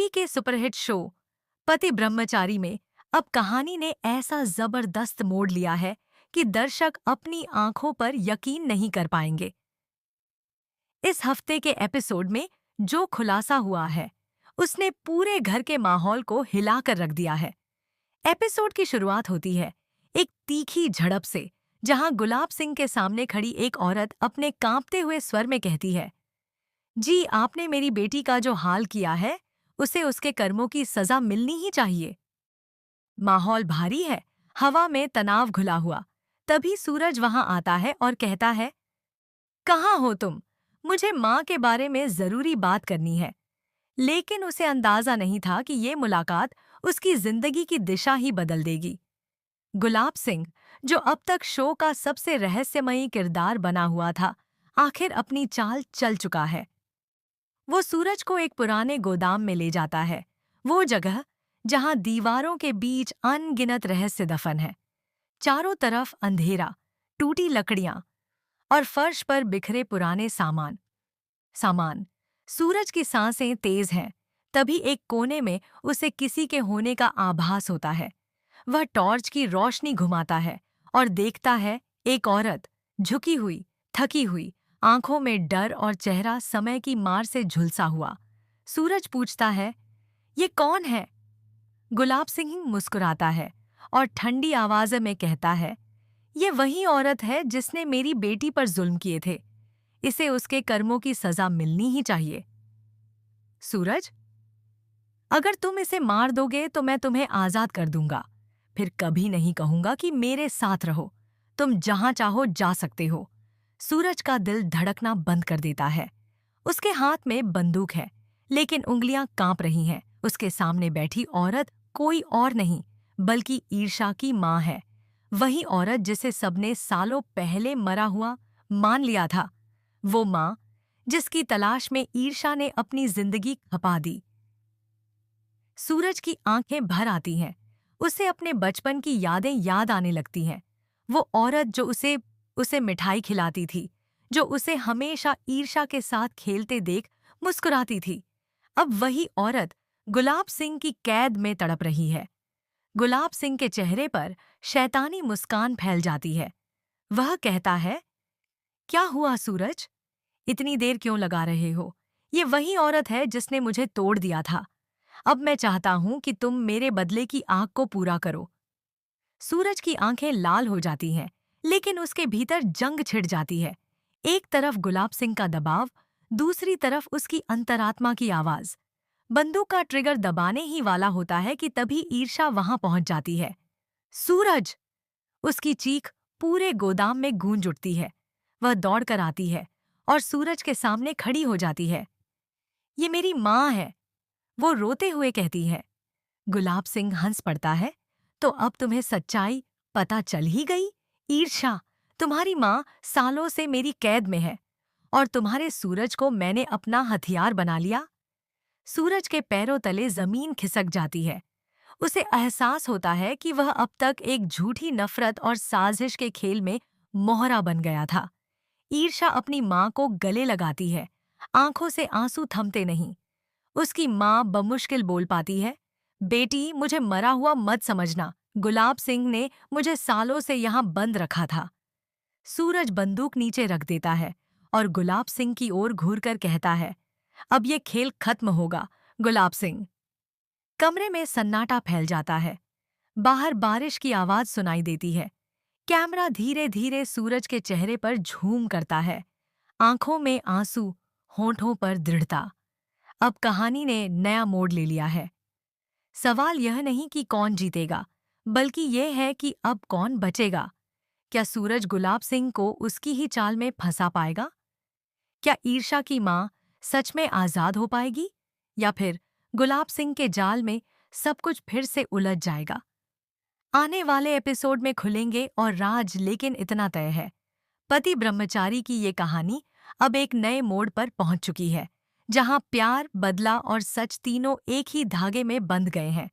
TV के superhit show पति ब्रह्मचारी में अब कहानी ने ऐसा जबरदस्त मोड़ लिया है कि दर्शक अपनी आंखों पर यकीन नहीं कर पाएंगे। इस हफ्ते के एपिसोड में जो खुलासा हुआ है उसने पूरे घर के माहौल को हिलाकर रख दिया है। एपिसोड की शुरुआत होती है एक तीखी झड़प से, जहां गुलाब सिंह के सामने खड़ी एक औरत अपने कांपते हुए स्वर में कहती है, जी आपने मेरी बेटी का जो हाल किया है उसे उसके कर्मों की सजा मिलनी ही चाहिए। माहौल भारी है, हवा में तनाव घुला हुआ। तभी सूरज वहां आता है और कहता है, कहाँ हो तुम? मुझे माँ के बारे में जरूरी बात करनी है। लेकिन उसे अंदाजा नहीं था कि ये मुलाकात उसकी जिंदगी की दिशा ही बदल देगी। गुलाब सिंह, जो अब तक शो का सबसे रहस्यमयी किरदार बना हुआ था, आखिर अपनी चाल चल चुका है। वो सूरज को एक पुराने गोदाम में ले जाता है, वो जगह जहां दीवारों के बीच अनगिनत रहस्य दफन है। चारों तरफ अंधेरा, टूटी लकड़ियां और फर्श पर बिखरे पुराने सामान। सूरज की सांसें तेज हैं। तभी एक कोने में उसे किसी के होने का आभास होता है। वह टॉर्च की रोशनी घुमाता है और देखता है एक औरत, झुकी हुई, थकी हुई, आंखों में डर और चेहरा समय की मार से झुलसा हुआ। सूरज पूछता है, ये कौन है? गुलाब सिंह मुस्कुराता है और ठंडी आवाज में कहता है, ये वही औरत है जिसने मेरी बेटी पर जुल्म किए थे। इसे उसके कर्मों की सजा मिलनी ही चाहिए। सूरज, अगर तुम इसे मार दोगे तो मैं तुम्हें आजाद कर दूंगा। फिर कभी नहीं कहूंगा कि मेरे साथ रहो। तुम जहां चाहो जा सकते हो। सूरज का दिल धड़कना बंद कर देता है। उसके हाथ में बंदूक है, लेकिन उंगलियां कांप रही हैं। उसके सामने बैठी औरत कोई और नहीं बल्कि ईर्षा की माँ है। वही औरत जिसे सबने सालों पहले मरा हुआ मान लिया था। वो माँ जिसकी तलाश में ईर्षा ने अपनी जिंदगी खपा दी। सूरज की आंखें भर आती हैं। उसे अपने बचपन की यादें याद आने लगती हैं। वो औरत जो उसे मिठाई खिलाती थी, जो उसे हमेशा ईर्षा के साथ खेलते देख मुस्कुराती थी। अब वही औरत गुलाब सिंह की कैद में तड़प रही है। गुलाब सिंह के चेहरे पर शैतानी मुस्कान फैल जाती है। वह कहता है, क्या हुआ सूरज? इतनी देर क्यों लगा रहे हो? ये वही औरत है जिसने मुझे तोड़ दिया था। अब मैं चाहता हूं कि तुम मेरे बदले की आग को पूरा करो। सूरज की आंखें लाल हो जाती हैं, लेकिन उसके भीतर जंग छिड़ जाती है। एक तरफ गुलाब सिंह का दबाव, दूसरी तरफ उसकी अंतरात्मा की आवाज। बंदूक का ट्रिगर दबाने ही वाला होता है कि तभी ईर्षा वहां पहुंच जाती है। सूरज! उसकी चीख पूरे गोदाम में गूंज उठती है। वह दौड़कर आती है और सूरज के सामने खड़ी हो जाती है। ये मेरी माँ है, वो रोते हुए कहती है। गुलाब सिंह हंस पड़ता है, तो अब तुम्हें सच्चाई पता चल ही गई। ईर्षा, तुम्हारी माँ सालों से मेरी कैद में है और तुम्हारे सूरज को मैंने अपना हथियार बना लिया। सूरज के पैरों तले जमीन खिसक जाती है। उसे एहसास होता है कि वह अब तक एक झूठी नफरत और साजिश के खेल में मोहरा बन गया था। ईर्षा अपनी माँ को गले लगाती है, आंखों से आंसू थमते नहीं। उसकी माँ बमुश्किल बोल पाती है, बेटी मुझे मरा हुआ मत समझना। गुलाब सिंह ने मुझे सालों से यहाँ बंद रखा था। सूरज बंदूक नीचे रख देता है और गुलाब सिंह की ओर घूरकर कहता है, अब ये खेल खत्म होगा गुलाब सिंह। कमरे में सन्नाटा फैल जाता है। बाहर बारिश की आवाज सुनाई देती है। कैमरा धीरे धीरे सूरज के चेहरे पर झूम करता है। आंखों में आंसू, होठों पर दृढ़ता। अब कहानी ने नया मोड़ ले लिया है। सवाल यह नहीं कि कौन जीतेगा, बल्कि यह है कि अब कौन बचेगा। क्या सूरज गुलाब सिंह को उसकी ही चाल में फंसा पाएगा? क्या ईर्षा की माँ सच में आजाद हो पाएगी? या फिर गुलाब सिंह के जाल में सब कुछ फिर से उलझ जाएगा? आने वाले एपिसोड में खुलेंगे और राज, लेकिन इतना तय है, पति ब्रह्मचारी की ये कहानी अब एक नए मोड़ पर पहुंच चुकी है, जहां प्यार, बदला और सच तीनों एक ही धागे में बंध गए हैं।